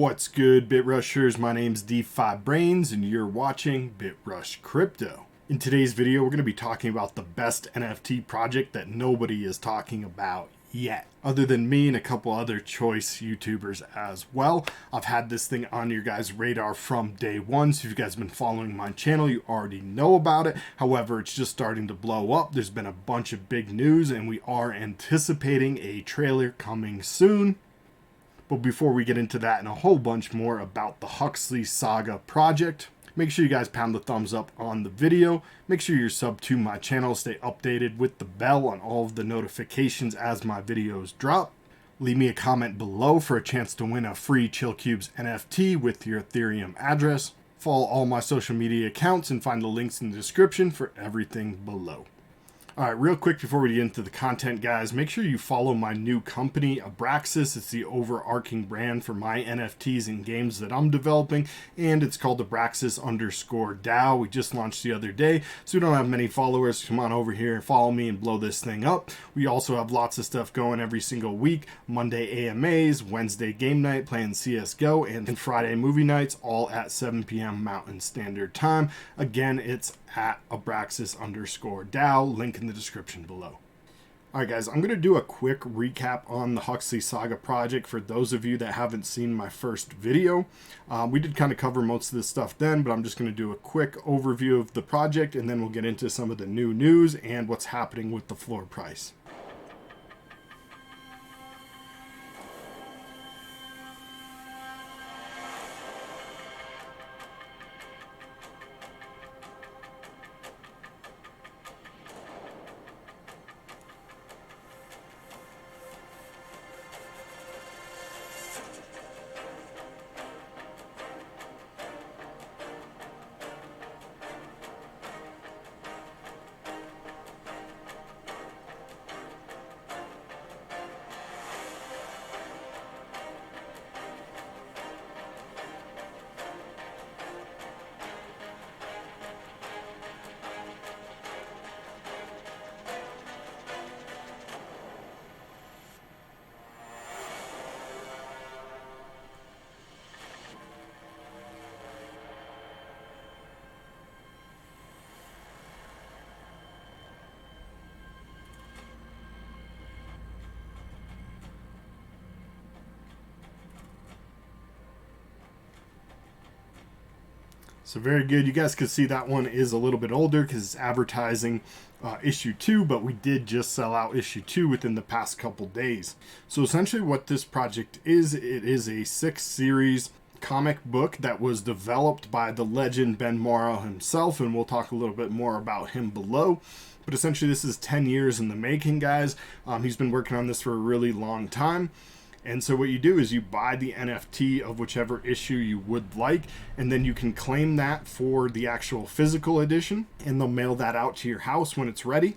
What's good, BitRushers? My name's DeFi Brains and you're watching BitRush Crypto. In today's video, we're going to be talking about the best NFT project that nobody is talking about yet, other than me and a couple other choice YouTubers as well. I've had this thing on your guys' radar from day one, so if you guys have been following my channel, you already know about it. However, it's just starting to blow up. There's been a bunch of big news and we are anticipating a trailer coming soon. But before we get into that and a whole bunch more about the Huxley Saga project, make sure you guys pound the thumbs up on the video. Make sure you're subbed to my channel. Stay updated with the bell on all of the notifications as my videos drop. Leave me a comment below for a chance to win a free Chill Cubes NFT with your Ethereum address. Follow all my social media accounts and find the links in the description for everything below. All right, real quick before we get into the content, guys, make sure you follow my new company, ABRAXAS. It's the overarching brand for my NFTs and games that I'm developing, and it's called ABRAXAS_DAO. We just launched the other day, so we don't have many followers. Come on over here and follow me and blow this thing up. We also have lots of stuff going every single week. Monday AMAs, Wednesday game night playing CSGO, and Friday movie nights, all at 7 p.m. Mountain Standard Time. Again, it's at ABRAXAS_DAO, link in the description below. All right, guys, I'm going to do a quick recap on the Huxley Saga project for those of you that haven't seen my first video. We did kind of cover most of this stuff then, but I'm just going to do a quick overview of the project, and then we'll get into some of the new news and what's happening with the floor price. So very good. You guys can see that one is a little bit older because it's advertising issue 2, but we did just sell out issue 2 within the past couple days. So essentially what this project is, it is a 6-series comic book that was developed by the legend Ben Morrow himself, and we'll talk a little bit more about him below. But essentially this is 10 years in the making, guys. He's been working on this for a really long time. And so what you do is you buy the NFT of whichever issue you would like, and then you can claim that for the actual physical edition, and they'll mail that out to your house when it's ready.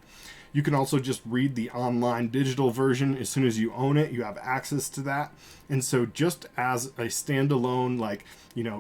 You can also just read the online digital version. As soon as you own it, you have access to that. And so just as a standalone,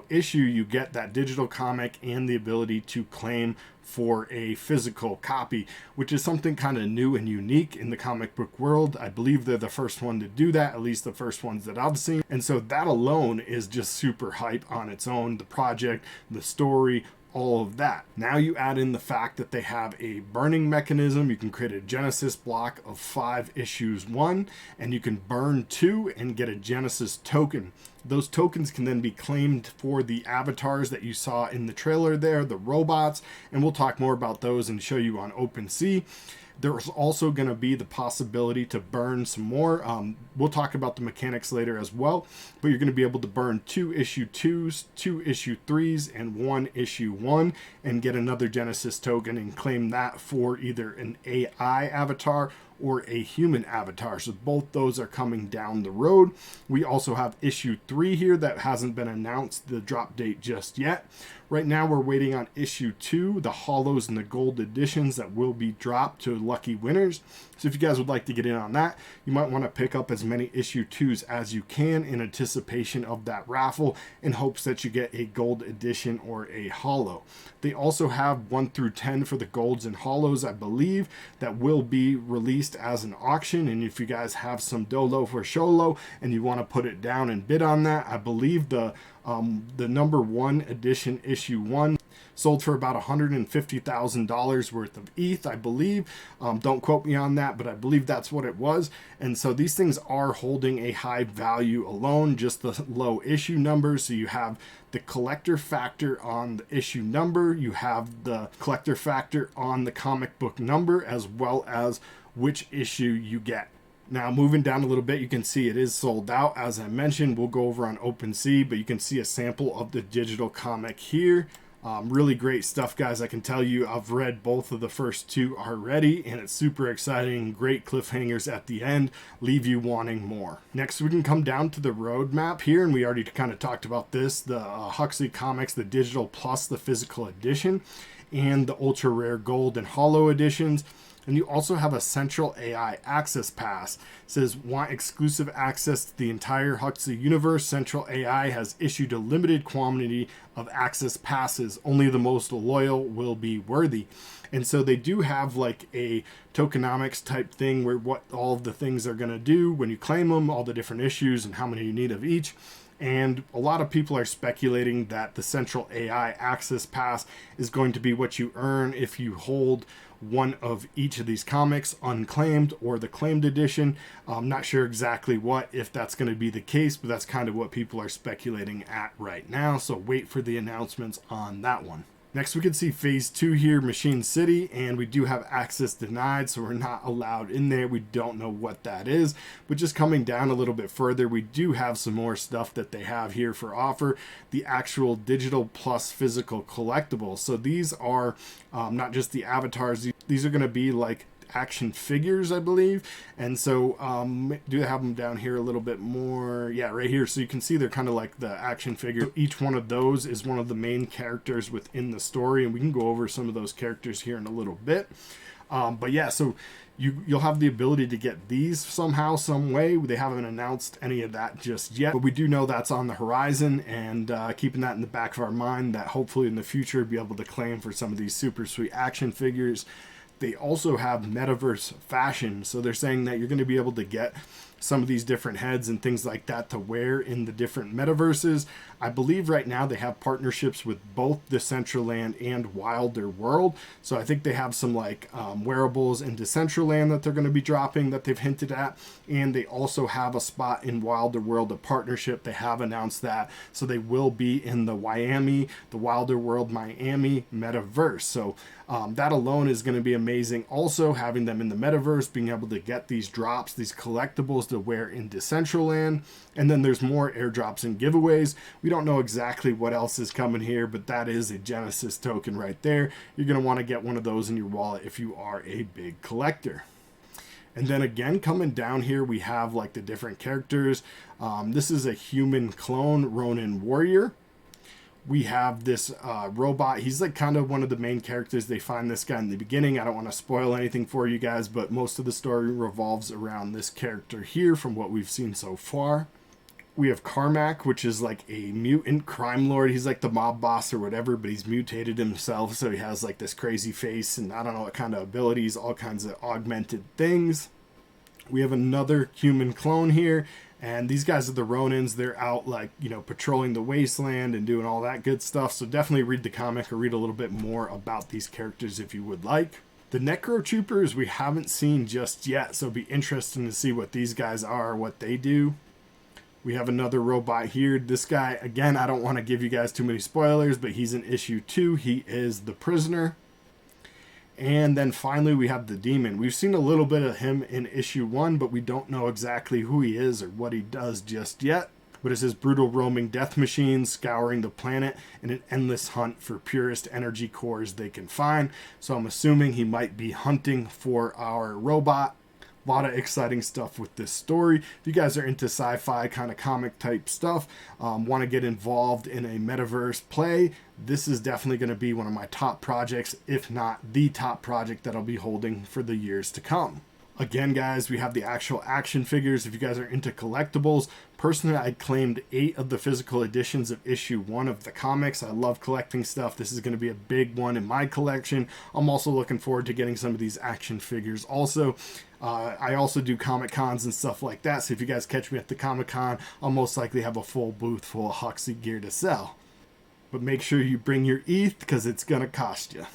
issue, you get that digital comic and the ability to claim for a physical copy, which is something kind of new and unique in the comic book world. I believe they're the first one to do that, at least the first ones that I've seen. And so that alone is just super hype on its own. The project, the story, all of that. Now you add in the fact that they have a burning mechanism. You can create a Genesis block of 5 issues 1, and you can burn 2 and get a Genesis token. Those tokens can then be claimed for the avatars that you saw in the trailer there, the robots, and we'll talk more about those and show you on OpenSea. There's also going to be the possibility to burn some more. We'll talk about the mechanics later as well, but you're going to be able to burn 2 issue 2s, 2 issue 3s, and 1 issue 1, and get another Genesis token and claim that for either an AI avatar or a human avatar. So both those are coming down the road. We also have issue 3 here that hasn't been announced the drop date just yet. Right now we're waiting on issue 2, the hollows and the gold editions that will be dropped to lucky winners. So if you guys would like to get in on that, you might want to pick up as many issue 2s as you can in anticipation of that raffle, in hopes that you get a gold edition or a hollow. They also have 1 through 10 for the golds and hollows, I believe, that will be released released as an auction, and if you guys have some dolo for Sholo and you want to put it down and bid on that, I believe the number 1 edition issue 1 sold for about $150,000 worth of ETH, I believe. Don't quote me on that, but I believe that's what it was. And so these things are holding a high value alone, just the low issue numbers. So you have the collector factor on the issue number, you have the collector factor on the comic book number, as well as which issue you get. Now, moving down a little bit, you can see it is sold out. As I mentioned, we'll go over on OpenSea, but you can see a sample of the digital comic here. Really great stuff, guys. I can tell you I've read both of the first 2 already, and it's super exciting. Great cliffhangers at the end, leave you wanting more. Next, we can come down to the roadmap here, and we already kind of talked about this. The Huxley Comics, the digital plus the physical edition, and the ultra rare gold and holo editions. And you also have a central AI access pass. It says, want exclusive access to the entire Huxley universe? Central AI has issued a limited quantity of access passes. Only the most loyal will be worthy. And so they do have like a tokenomics type thing where what all of the things are going to do when you claim them, all the different issues and how many you need of each. And a lot of people are speculating that the central AI access pass is going to be what you earn if you hold one of each of these comics, unclaimed or the claimed edition. I'm not sure exactly if that's going to be the case, but that's kind of what people are speculating at right now. So wait for the announcements on that one. Next, we can see phase 2 here, Machine City, and we do have access denied, so we're not allowed in there. We don't know what that is, but just coming down a little bit further, we do have some more stuff that they have here for offer, the actual digital plus physical collectibles. So these are not just the avatars, these are going to be like action figures, I believe. And so do have them down here a little bit more, yeah, right here. So you can see they're kind of like the action figure. Each one of those is one of the main characters within the story, and we can go over some of those characters here in a little bit. But yeah, so you'll have the ability to get these somehow, some way. They haven't announced any of that just yet, but we do know that's on the horizon, and keeping that in the back of our mind that hopefully in the future be able to claim for some of these super sweet action figures. They also have Metaverse fashion, so they're saying that you're going to be able to get some of these different heads and things like that to wear in the different metaverses. I believe right now they have partnerships with both Decentraland and Wilder World, so I think they have some like wearables in Decentraland that they're going to be dropping that they've hinted at, and they also have a spot in Wilder World, a partnership. They have announced that, so they will be in the Wilder World Miami metaverse. So that alone is going to be amazing. Also having them in the metaverse, being able to get these drops, these collectibles to wear in Decentraland, and then there's more airdrops and giveaways. We don't know exactly what else is coming here, but that is a Genesis token right there. You're going to want to get one of those in your wallet if you are a big collector. And then again, coming down here, we have like the different characters. This is a human clone Ronin warrior. We have this robot. He's like kind of one of the main characters. They find this guy in the beginning. I don't want to spoil anything for you guys, but most of the story revolves around this character here from what we've seen so far. We have Carmack, which is like a mutant crime lord. He's like the mob boss or whatever, but he's mutated himself, so he has like this crazy face and I don't know what kind of abilities, all kinds of augmented things. We have another human clone here, and these guys are the Ronins. They're out like, you know, patrolling the wasteland and doing all that good stuff. So definitely read the comic or read a little bit more about these characters if you would like. The Necro Troopers we haven't seen just yet, so it'll be interesting to see what these guys are, what they do. We have another robot here. This guy, again, I don't want to give you guys too many spoilers, but he's in issue 2. He is the prisoner. And then finally, we have the Demon. We've seen a little bit of him in issue 1, but we don't know exactly who he is or what he does just yet. But it says brutal roaming death machines scouring the planet in an endless hunt for purest energy cores they can find. So I'm assuming he might be hunting for our robot. A lot of exciting stuff with this story. If you guys are into sci-fi kind of comic type stuff, want to get involved in a metaverse play, this is definitely going to be one of my top projects, if not the top project that I'll be holding for the years to come. Again, guys, we have the actual action figures. If you guys are into collectibles, personally, I claimed 8 of the physical editions of issue 1 of the comics. I love collecting stuff. This is going to be a big one in my collection. I'm also looking forward to getting some of these action figures also. I also do Comic Cons and stuff like that, so if you guys catch me at the Comic Con, I'll most likely have a full booth full of Huxley gear to sell. But make sure you bring your ETH, because it's going to cost you.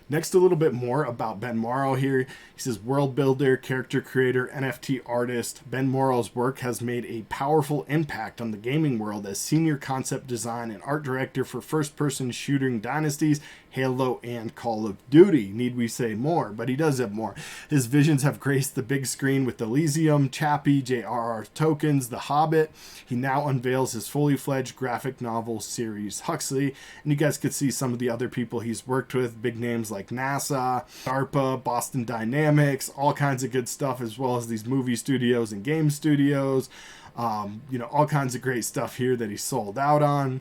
Next, a little bit more about Ben Morrow here. He says, world builder, character creator, NFT artist. Ben Morrow's work has made a powerful impact on the gaming world as senior concept design and art director for first-person shooting dynasties, Halo, and Call of Duty. Need we say more? But he does have more. His visions have graced the big screen with Elysium, Chappie, J.R.R. Tolkien's The Hobbit. He now unveils his fully fledged graphic novel series, Huxley. And you guys could see some of the other people he's worked with, big names like NASA, DARPA, Boston Dynamics, all kinds of good stuff, as well as these movie studios and game studios. All kinds of great stuff here that he sold out on.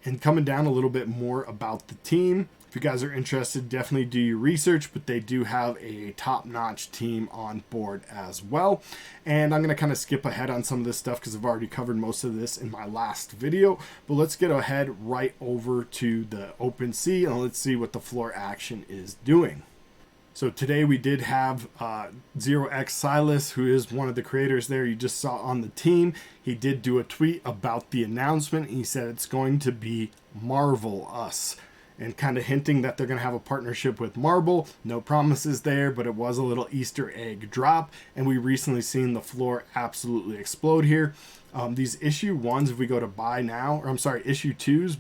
And coming down a little bit more about the team. If you guys are interested, definitely do your research, but they do have a top-notch team on board as well. And I'm going to kind of skip ahead on some of this stuff because I've already covered most of this in my last video. But let's get ahead right over to the OpenSea and let's see what the floor action is doing. So today we did have 0x Silas, who is one of the creators there you just saw on the team. He did do a tweet about the announcement. He said it's going to be Marvel Us, and kind of hinting that they're going to have a partnership with Marvel. No promises there, but it was a little Easter egg drop, and we recently seen the floor absolutely explode here. These issue 1s, if we go to buy now, or I'm sorry, issue 2s,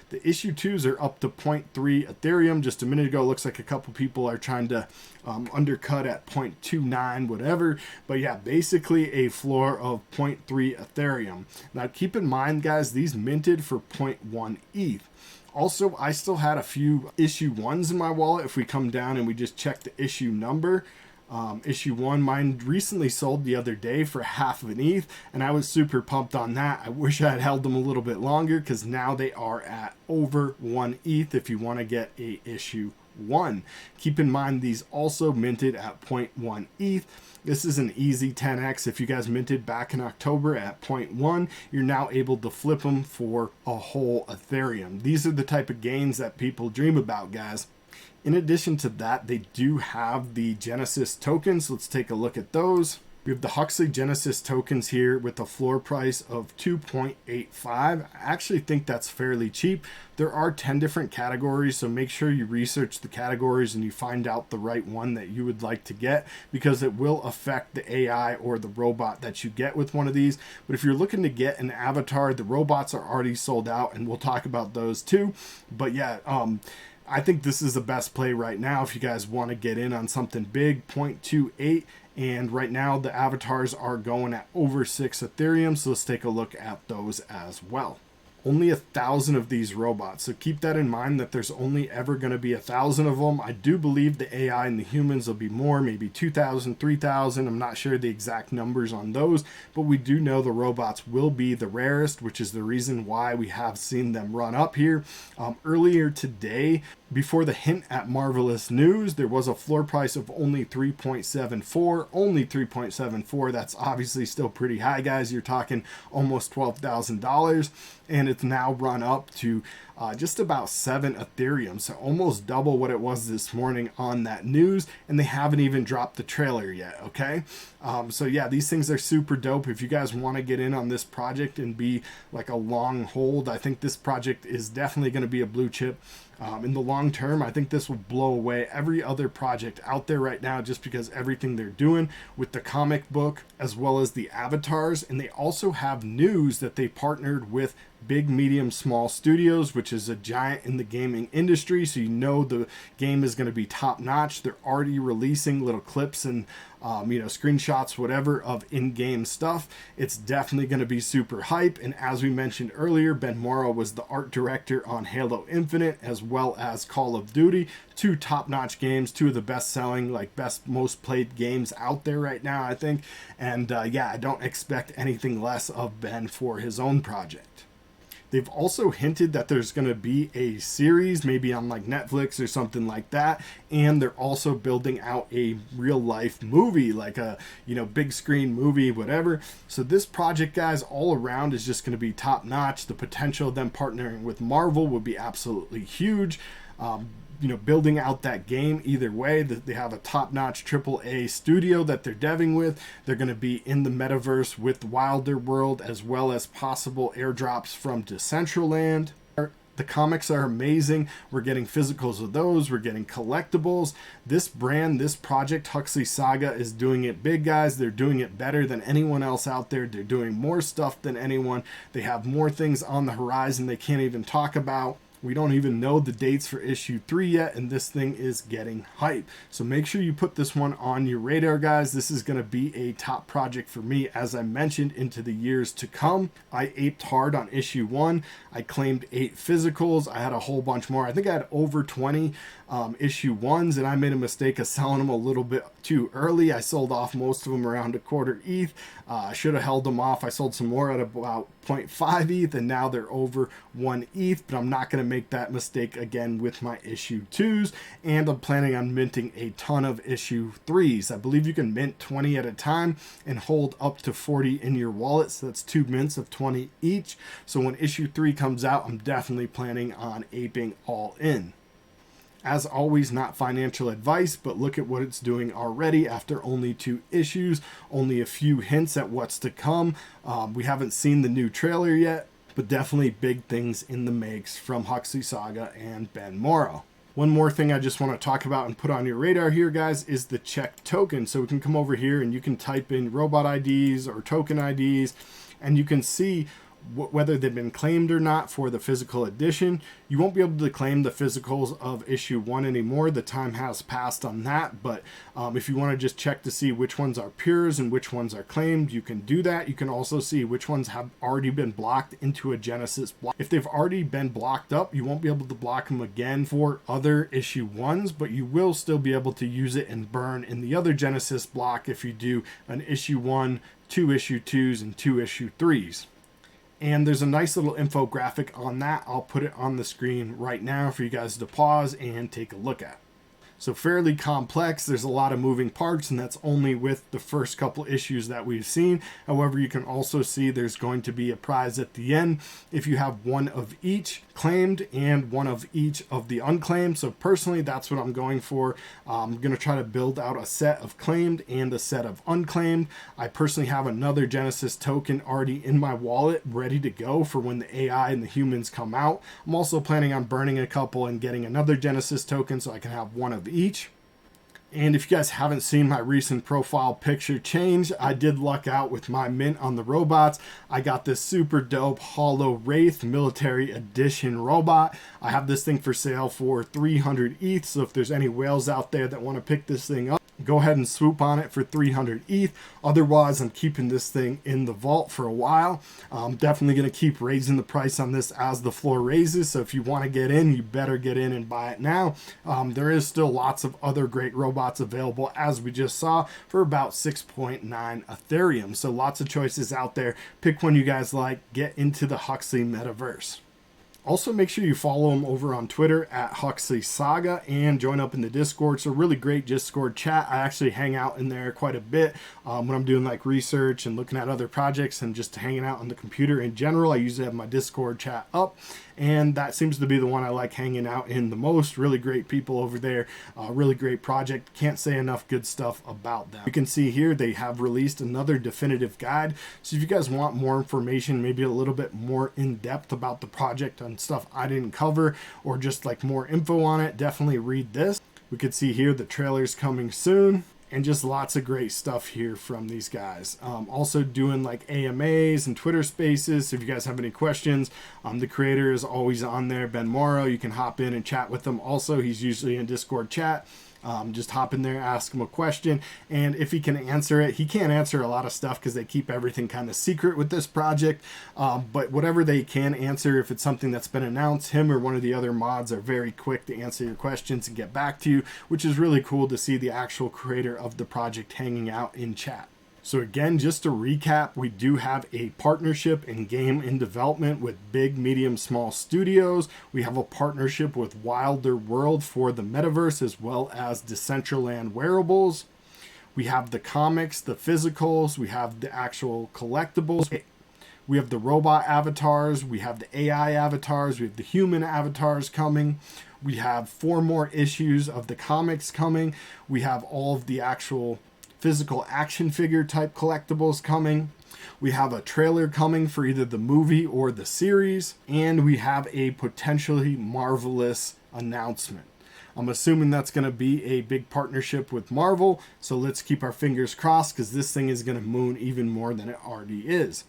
the issue 2s are up to 0.3 Ethereum. Just a minute ago, looks like a couple people are trying to undercut at 0.29, whatever. But yeah, basically a floor of 0.3 Ethereum. Now keep in mind, guys, these minted for 0.1 ETH. Also, I still had a few issue 1s in my wallet. If we come down and we just check the issue number, issue 1, mine recently sold the other day for half of an ETH, and I was super pumped on that. I wish I had held them a little bit longer because now they are at over 1 ETH if you want to get a issue 1. Keep in mind these also minted at 0.1 ETH. This is an easy 10x. If you guys minted back in October at 0.1, you're now able to flip them for a whole Ethereum. These are the type of gains that people dream about, guys. In addition to that, they do have the Genesis tokens. Let's take a look at those. We have the Huxley Genesis tokens here with a floor price of 2.85. I actually think that's fairly cheap. There are 10 different categories, so make sure you research the categories and you find out the right one that you would like to get, because it will affect the AI or the robot that you get with one of these. But if you're looking to get an avatar, the robots are already sold out, and we'll talk about those too. But yeah, I think this is the best play right now if you guys want to get in on something big, 0.28. And right now the avatars are going at over 6 Ethereum. So let's take a look at those as well. Only 1,000 of these robots. So keep that in mind, that there's only ever going to be 1,000 of them. I do believe the AI and the humans will be more, maybe 2,000, 3,000. I'm not sure the exact numbers on those, but we do know the robots will be the rarest, which is the reason why we have seen them run up here. Earlier today, before the hint at marvelous news, there was a floor price of only 3.74. Only 3.74. That's obviously still pretty high, guys. You're talking almost $12,000, and it's now run up to just about 7 Ethereum, so almost double what it was this morning on that news, and they haven't even dropped the trailer yet. Okay, so yeah, these things are super dope. If you guys want to get in on this project and be like a long hold, I think this project is definitely going to be a blue chip. In the long term, I think this will blow away every other project out there right now, just because everything they're doing with the comic book as well as the avatars. And they also have news that they partnered with big, medium, small studios, which is a giant in the gaming industry. So you know the game is going to be top notch. They're already releasing little clips and screenshots, whatever, of in-game stuff. It's definitely going to be super hype. And as we mentioned earlier, Ben Morrow was the art director on Halo Infinite as well as Call of Duty, 2 top-notch games, 2 of the best-selling, most played games out there right now, I think. And yeah, I don't expect anything less of Ben for his own project. They've also hinted that there's going to be a series, maybe on like Netflix or something like that. And they're also building out a real life movie, like a, big screen movie, whatever. So this project, guys, all around is just going to be top notch. The potential of them partnering with Marvel would be absolutely huge. Building out that game either way. They have a top-notch AAA studio that they're deving with. They're going to be in the metaverse with Wilder World, as well as possible airdrops from Decentraland. The comics are amazing. We're getting physicals of those. We're getting collectibles. This brand, this project, Huxley Saga, is doing it big, guys. They're doing it better than anyone else out there. They're doing more stuff than anyone. They have more things on the horizon they can't even talk about. We don't even know the dates for issue 3 yet, and this thing is getting hype. So make sure you put this one on your radar, guys. This is going to be a top project for me, as I mentioned, into the years to come. I aped hard on issue 1. I claimed 8 physicals. I had a whole bunch more. I think I had over 20 issue 1s, and I made a mistake of selling them a little bit too early. I sold off most of them around a quarter ETH. I should have held them off. I sold some more at about 0.5 ETH, and now they're over 1 ETH, but I'm not going to make that mistake again with my issue 2s, and I'm planning on minting a ton of issue 3s. I believe you can mint 20 at a time and hold up to 40 in your wallet, so that's 2 mints of 20 each. So when issue 3 comes out, I'm definitely planning on aping all in. As always, not financial advice, but look at what it's doing already after only 2 issues, only a few hints at what's to come. We haven't seen the new trailer yet, but definitely big things in the makes from Huxley Saga and Ben Morrow. One more thing I just want to talk about and put on your radar here, guys, is the check token. So we can come over here and you can type in robot IDs or token IDs, and you can see whether they've been claimed or not for the physical edition. You won't be able to claim the physicals of issue 1 anymore. The time has passed on that, but if you want to just check to see which ones are pures and which ones are claimed, you can do that. You can also see which ones have already been blocked into a Genesis block. If they've already been blocked up, you won't be able to block them again for other issue 1s, but you will still be able to use it and burn in the other Genesis block if you do an issue 1, 2 issue 2s, and 2 issue 3s. And there's a nice little infographic on that. I'll put it on the screen right now for you guys to pause and take a look at. So fairly complex. There's a lot of moving parts, and that's only with the first couple issues that we've seen. However, you can also see there's going to be a prize at the end if you have one of each claimed and one of each of the unclaimed. So personally, that's what I'm going for. I'm going to try to build out a set of claimed and a set of unclaimed. I personally have another Genesis token already in my wallet ready to go for when the AI and the humans come out. I'm also planning on burning a couple and getting another Genesis token so I can have one of each. And if you guys haven't seen my recent profile picture change, I did luck out with my mint on the robots. I got this super dope Hollow Wraith Military Edition robot. I have this thing for sale for 300 ETH, so if there's any whales out there that want to pick this thing up, go ahead and swoop on it for 300 ETH. Otherwise, I'm keeping this thing in the vault for a while. I'm definitely going to keep raising the price on this as the floor raises. So if you want to get in, you better get in and buy it now. There is still lots of other great robots available, as we just saw, for about 6.9 Ethereum. So lots of choices out there. Pick one you guys like. Get into the Huxley Metaverse. Also, make sure you follow him over on Twitter at Huxley Saga and join up in the Discord. It's a really great Discord chat. I actually hang out in there quite a bit when I'm doing like research and looking at other projects and just hanging out on the computer in general. I usually have my Discord chat up, and that seems to be the one I like hanging out in the most. Really great people over there. Really great project. Can't say enough good stuff about them. You can see here they have released another definitive guide. So if you guys want more information, maybe a little bit more in depth about the project and stuff I didn't cover, or just like more info on it, definitely read this. We could see here the trailer's coming soon, and just lots of great stuff here from these guys. Also doing like AMAs and Twitter spaces. So if you guys have any questions, the creator is always on there, Ben Morrow. You can hop in and chat with him. Also, he's usually in Discord chat. Just hop in there, ask him a question, and if he can answer it, he can't answer a lot of stuff because they keep everything kind of secret with this project, but whatever they can answer, if it's something that's been announced, him or one of the other mods are very quick to answer your questions and get back to you, which is really cool to see the actual creator of the project hanging out in chat. So again, just to recap, we do have a partnership in game in development with big, medium, small studios. We have a partnership with Wilder World for the Metaverse, as well as Decentraland wearables. We have the comics, the physicals, we have the actual collectibles. We have the robot avatars, we have the AI avatars, we have the human avatars coming. We have 4 more issues of the comics coming. We have all of the actual physical action figure type collectibles coming. We have a trailer coming for either the movie or the series, and we have a potentially marvelous announcement. I'm assuming that's going to be a big partnership with Marvel, so let's keep our fingers crossed because this thing is going to moon even more than it already is.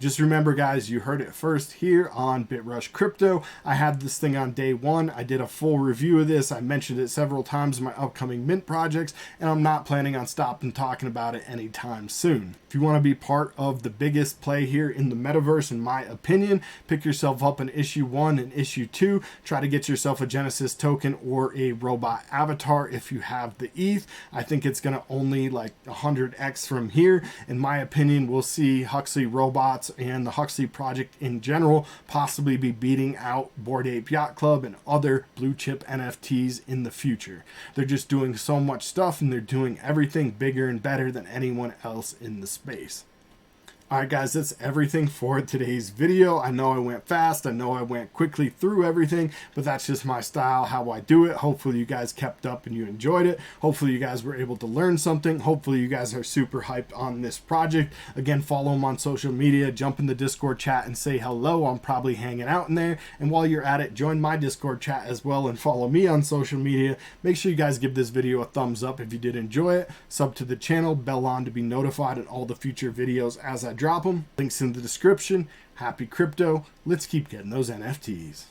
Just remember, guys, you heard it first here on BitRush Crypto. I had this thing on day 1. I did a full review of this. I mentioned it several times in my upcoming mint projects, and I'm not planning on stopping talking about it anytime soon. If you want to be part of the biggest play here in the metaverse, in my opinion, pick yourself up in issue 1 and issue 2. Try to get yourself a Genesis token or a robot avatar if you have the ETH. I think it's going to only like 100x from here. In my opinion, we'll see Huxley robots and the Huxley project in general possibly be beating out Bored Ape Yacht Club and other blue chip NFTs in the future. They're just doing so much stuff, and they're doing everything bigger and better than anyone else in the space. Alright guys, that's everything for today's video. I know I went fast, I know I went quickly through everything, but that's just my style, how I do it. Hopefully you guys kept up and you enjoyed it. Hopefully you guys were able to learn something. Hopefully you guys are super hyped on this project. Again, follow them on social media, jump in the Discord chat and say hello. I'm probably hanging out in there. And while you're at it, join my Discord chat as well and follow me on social media. Make sure you guys give this video a thumbs up if you did enjoy it. Sub to the channel, bell on to be notified on all the future videos as I drop them. Links in the description. Happy crypto. Let's keep getting those NFTs.